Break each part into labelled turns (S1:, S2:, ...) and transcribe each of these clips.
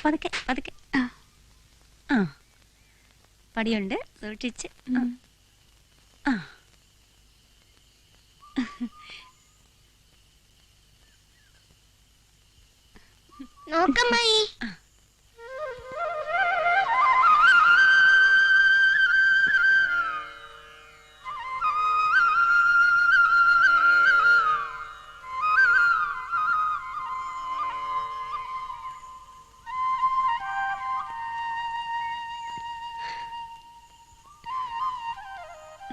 S1: പതുക്കെ പതുക്കെ. ആ പടിയുണ്ട്, സൂക്ഷിച്ച്. ആ
S2: നോക്കമ്മായി.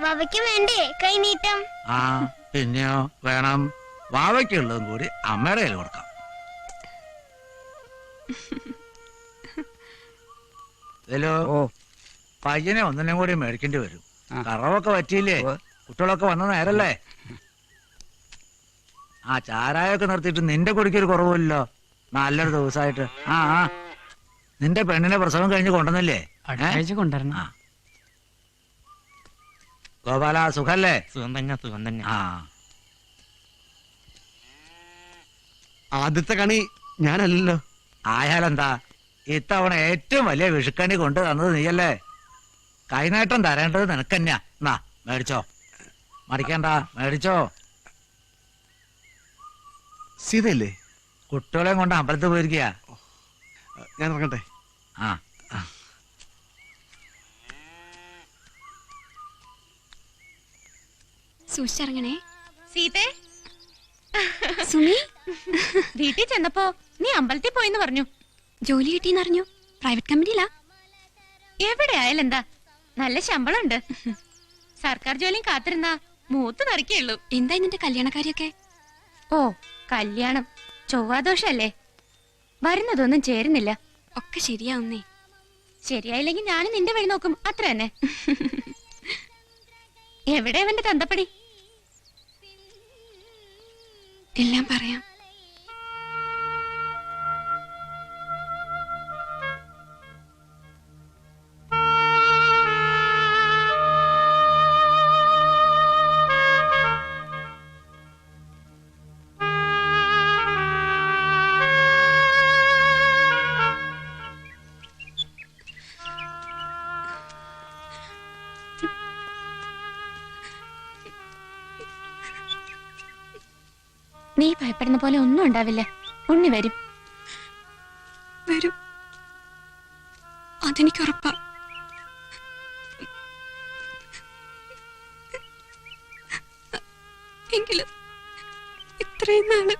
S2: വാവയ്ക്ക് വേണ്ടേ കൈനീട്ടം?
S3: ആ പിന്നെയോ വേണം. വാവയ്ക്കുള്ളതും കൂടി അമ്മയുടെ കയ്യിൽ കൊടുക്കാം. ഇതിലോ പയ്യനെ ഒന്നിനും കൂടി മേടിക്കേണ്ടി വരും. കറവൊക്കെ പറ്റിയില്ലേ? കുട്ടികളൊക്കെ വന്ന നേരല്ലേ? ആ ചാരായൊക്കെ നിർത്തിയിട്ട് നിന്റെ കുടിക്കൊരു കുറവില്ലല്ലോ. നല്ലൊരു ദിവസമായിട്ട്. ആ ആ നിന്റെ പെണ്ണിനെ പ്രസവം കഴിഞ്ഞ് കൊണ്ടുവന്നില്ലേ?
S4: കൊണ്ടുവരണം.
S3: ഗോപാല സുഖല്ലേ?
S4: സുഖം തന്നെ, സുഖം തന്നെ.
S3: ആ
S5: ആദ്യത്തെ കണി ഞാനല്ലല്ലോ.
S3: ആയാലെന്താ, ഇത്തവണ ഏറ്റവും വലിയ വിഷുക്കണി കൊണ്ട് തന്നത് നീയല്ലേ. കൈനേട്ടം തരേണ്ടത് നിനക്കന്നെയാ. എന്നാ മേടിച്ചോ, മടിക്കണ്ട, മേടിച്ചോ.
S5: സീതയല്ലേ?
S3: കുട്ടികളെയും കൊണ്ട് അമ്പലത്തിൽ പോയിരിക്കുക.
S5: ഞാൻ ഇറങ്ങട്ടെ.
S3: ആ
S2: സൂക്ഷിച്ചിറങ്ങണേ.
S1: സീതേ,
S2: സുമി,
S1: വീട്ടിൽ ചെന്നപ്പോ നീ അമ്പലത്തിൽ പോയിന്ന് പറഞ്ഞു.
S2: ജോലി കിട്ടിയെന്നറിഞ്ഞു. പ്രൈവറ്റ് കമ്പനിയിലാ.
S1: എവിടെ ആയാലും എന്താ, നല്ല ശമ്പളം ഉണ്ട്. സർക്കാർ ജോലിയും കാത്തിരുന്നാ മൂത്ത് നിറയ്ക്കുള്ളൂ.
S2: എന്താ നിന്റെ കല്യാണക്കാരിയൊക്കെ?
S1: ഓ കല്യാണം ചൊവ്വാദോഷല്ലേ, വരുന്നതൊന്നും ചേരുന്നില്ല.
S2: ഒക്കെ ശരിയാവുന്നേ.
S1: ശരിയായില്ലെങ്കിൽ ഞാനും നിന്റെ വഴി നോക്കും, അത്ര തന്നെ. എവിടെ അവന്റെ തന്തപ്പടി?
S2: എല്ലാം പറയാം.
S1: നീ ഭയപ്പെടുന്ന പോലെ ഒന്നും ഉണ്ടാവില്ല. ഉണ്ണി വരും.
S2: വരും, അതെനിക്ക് ഉറപ്പാ. എങ്കിലും ഇത്രയും നാള്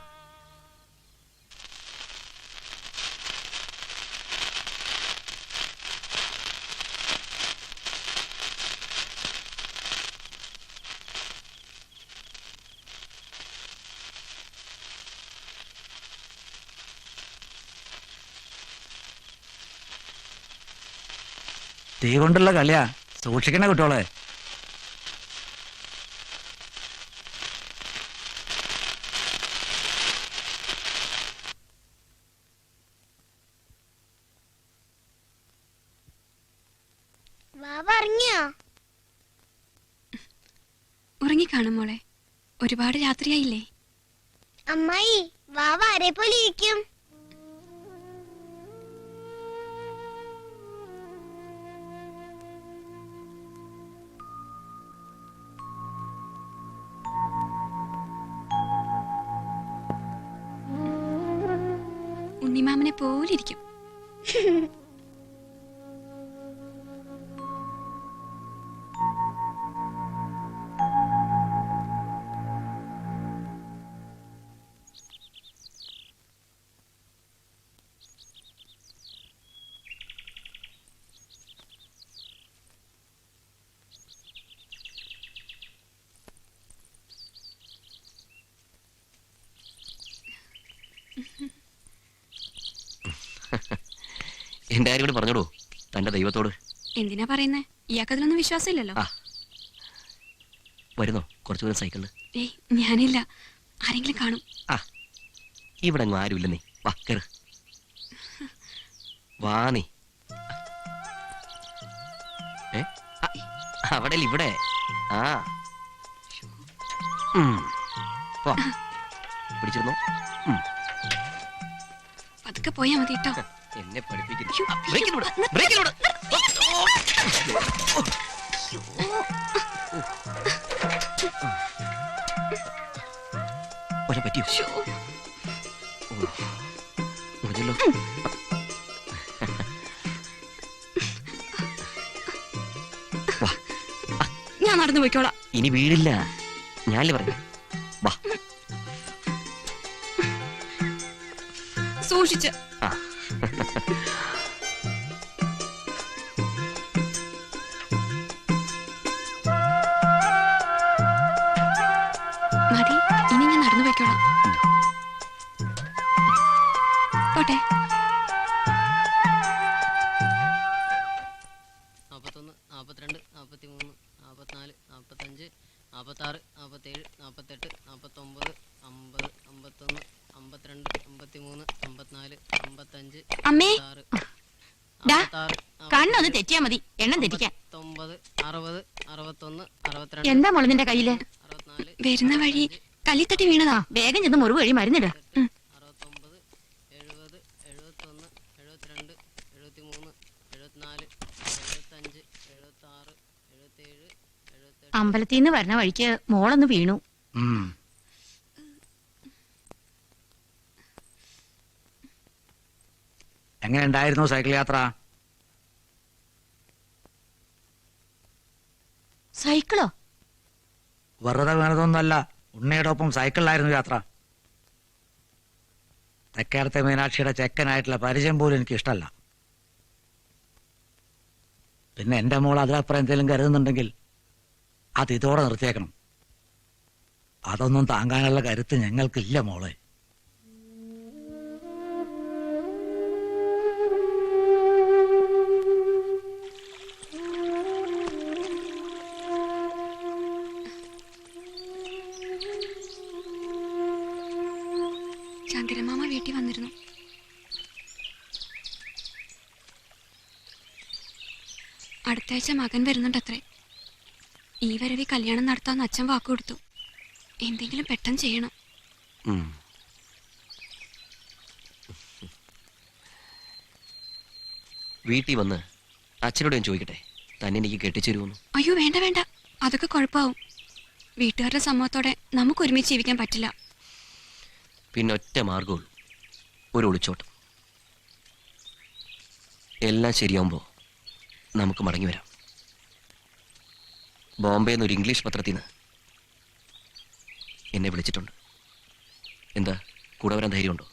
S3: തീ കൊണ്ടുള്ള കളിയാ, സൂക്ഷിക്കണ കുട്ടികളെ.
S2: ഉറങ്ങിക്കാണും മോളെ. ഒരുപാട് രാത്രിയായില്ലേ?
S6: അമ്മായി, വാവ ആരെ പോലെ ഇരിക്കും?
S2: ഉണ്ണിമാമനെ പോലിരിക്കും.
S7: എന്റെ കാര്യം കൂടി പറഞ്ഞോളൂ തന്റെ ദൈവത്തോട്.
S2: എന്തിനാ പറയുന്നേ? ഇയാൾക്കതിലൊന്നും വിശ്വാസമില്ലല്ലോ.
S7: വരുന്നോ കുറച്ചു ദൂരം സൈക്കിളില്?
S2: ഏയ് ഞാനില്ല, ആരെങ്കിലും കാണും.
S7: ആ ഇവിടെ അങ്ങ് ആരുമില്ല, നീ വാ കേറ്. വാ നീ. അവിടെ ഇവിടെ. ആ പിടിച്ചിരുന്നോ?
S2: പതുക്കെ പോയാ മതി കേട്ടോ.
S7: എന്നെ പഠിപ്പിക്കുന്നു. ബ്രേക്കിലൂടെ, ബ്രേക്കിലൂടെ. ഒരെ പറ്റിയോ? മുറിഞ്ഞല്ലോ. വാ,
S2: ഞാൻ നടന്നു പോയിക്കോളാം.
S7: ഇനി വീടില്ല. ഞാനല്ലേ പറഞ്ഞു. വാ.
S2: സൂക്ഷിച്ച്.
S7: ആ.
S2: മതി, ഇനി ഞാൻ നടന്നു പോയിക്കോളാം. പോട്ടെ.
S8: 41, 42, 43, 44, 45, 46, 47, 48, 49, 50, 51, 52, 53, 54, 55,
S1: അമ്മേ
S8: 56,
S1: ഡാ,
S8: 56,
S1: കണ്ണൊന്ന് തെറ്റിയാ മതി എണ്ണം തെറ്റിക്കാൻ.
S8: 59, 60, 61, 62,
S1: എന്താ മോള് നിന്റെ കയ്യില്?
S8: 64,
S2: വരുന്ന വഴി കല്ലിത്തട്ടി വീണതാ.
S1: വേഗം ചെന്ന് മുറിവ് വഴി മരുന്നിട്.
S8: 69, 70, 71, 72, 73, 74, 75, 76, 77, 78.
S1: അമ്പലത്തിൽ നിന്ന് വരണ വഴിക്ക് മോളൊന്ന് വീണു.
S3: ഉം. എങ്ങനെ ഉണ്ടായിരുന്നു സൈക്കിൾ യാത്ര?
S1: സൈക്കിളോ?
S3: വെറുതെ വീണതൊന്നുമല്ല, ഉണ്ണിയുടെ ഒപ്പം സൈക്കിളിലായിരുന്നു യാത്ര. തെക്കേടത്തെ മീനാക്ഷിയുടെ ചെക്കനായിട്ടുള്ള പരിചയം പോലും എനിക്ക് ഇഷ്ടമല്ല. പിന്നെ എന്റെ മോൾ അതിലപ്പുറം എന്തെങ്കിലും കരുതുന്നുണ്ടെങ്കിൽ അത് ഇതോടെ നിർത്തിയേക്കണം. അതൊന്നും താങ്ങാനുള്ള കരുത്ത് ഞങ്ങൾക്കില്ല മോളെ.
S2: ചന്ദ്രമാമ വീട്ടിൽ വന്നിരുന്നു. അടുത്ത ആഴ്ച മകൻ വരുന്നുണ്ടത്രേ. ഈ വരവി കല്യാണം നടത്താന്ന് അച്ഛൻ വാക്കു കൊടുത്തു. എന്തെങ്കിലും പെട്ടെന്ന് ചെയ്യണം.
S7: ഉം. വീട്ടിൽ വന്ന് അച്ഛനോട് ഞാൻ ചോദിക്കട്ടെ, തന്നെ എനിക്ക് കെട്ടിച്ചേരുമെന്ന്.
S2: അയ്യോ വേണ്ട വേണ്ട, അതൊക്കെ കുഴപ്പമാവും. വീട്ടുകാരുടെ സമ്മതത്തോടെ നമുക്ക് ഒരുമിച്ച് ജീവിക്കാൻ പറ്റില്ല.
S7: പിന്നെ ഒറ്റ മാർഗമുള്ളൂ, ഒരു ഒളിച്ചോട്ടം. എല്ലാം ശരിയാവുമ്പോൾ നമുക്ക് മടങ്ങി വരാം. ബോംബെയിൽ നിന്ന് ഒരു ഇംഗ്ലീഷ് പത്രത്തിൽ നിന്ന് എന്നെ വിളിച്ചിട്ടുണ്ട്. എന്താ, കൂടെ വരാൻ ധൈര്യമുണ്ടോ?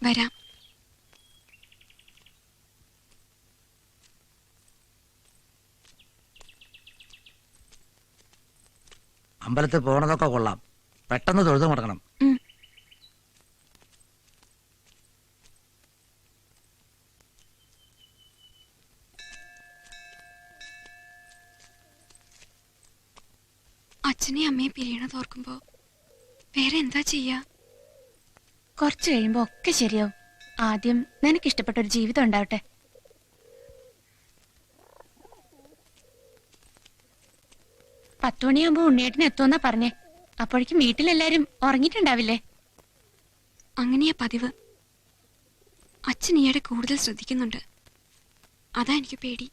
S2: വരാം.
S3: അമ്പലത്തിൽ പോണതൊക്കെ കൊള്ളാം, പെട്ടെന്ന് തൊഴുതു മുടങ്ങണം.
S2: ഉം. അച്ഛനെയും അമ്മയും പിരിയണത് ഓർക്കുമ്പോ വേറെ എന്താ ചെയ്യാ?
S1: കുറച്ചു കഴിയുമ്പോ ഒക്കെ ശരിയാവും. ആദ്യം നിനക്ക് ഇഷ്ടപ്പെട്ട ഒരു ജീവിതം ഉണ്ടാവട്ടെ. 10 മണിയാകുമ്പോ ഉണ്ണിയേട്ടന് എത്തുമെന്നാ പറഞ്ഞേ. അപ്പോഴേക്കും വീട്ടിലെല്ലാരും ഉറങ്ങിയിട്ടുണ്ടാവില്ലേ?
S2: അങ്ങനെയാ പതിവ്. അച്ഛൻ ഈയിടെ കൂടുതൽ ശ്രദ്ധിക്കുന്നുണ്ട്. അതാ എനിക്ക് പേടി.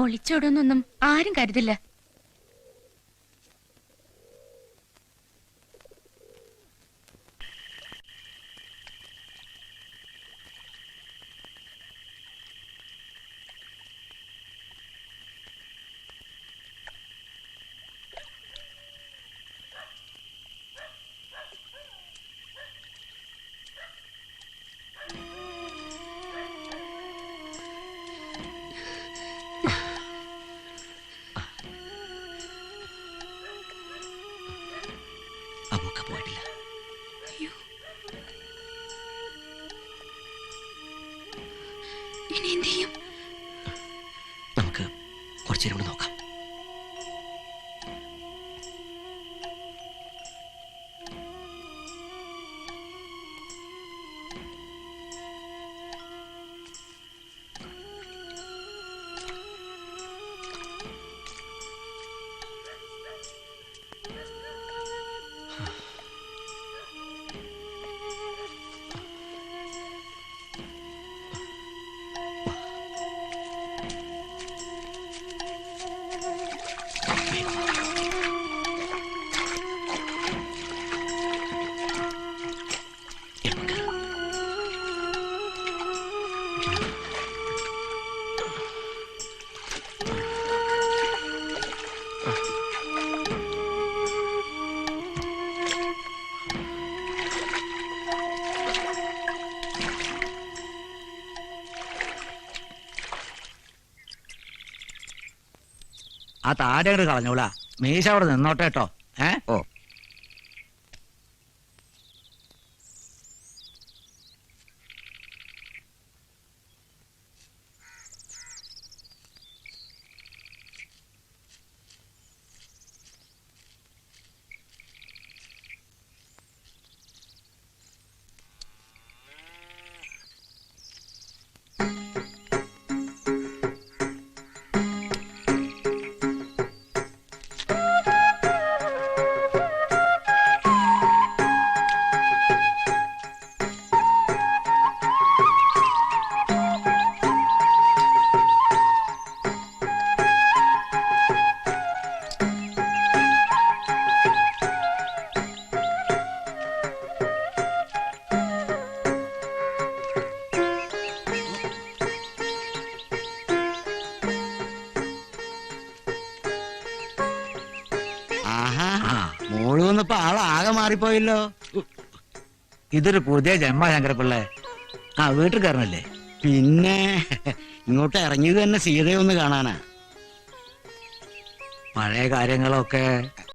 S1: ഒളിച്ചോടുന്നൊന്നും ആരും കരുതില്ല.
S3: ആ താടി അങ്ങോട്ട് കളഞ്ഞോളാ. മീശ അവിടെ നിന്നോട്ടെ കേട്ടോ.
S7: ഓ.
S9: ആഹാ, മോള് വന്നപ്പോ ആളാകെ മാറിപ്പോയല്ലോ.
S3: ഇതൊരു പുതിയ ജന്മ ശങ്കരപ്പിള്ളേ. ആ വീട്ടിൽ കയറണല്ലേ?
S9: പിന്നെ ഇങ്ങോട്ട് ഇറങ്ങിയത് തന്നെ സീതയെ ഒന്ന് കാണാനാ.
S3: പഴയ കാര്യങ്ങളൊക്കെ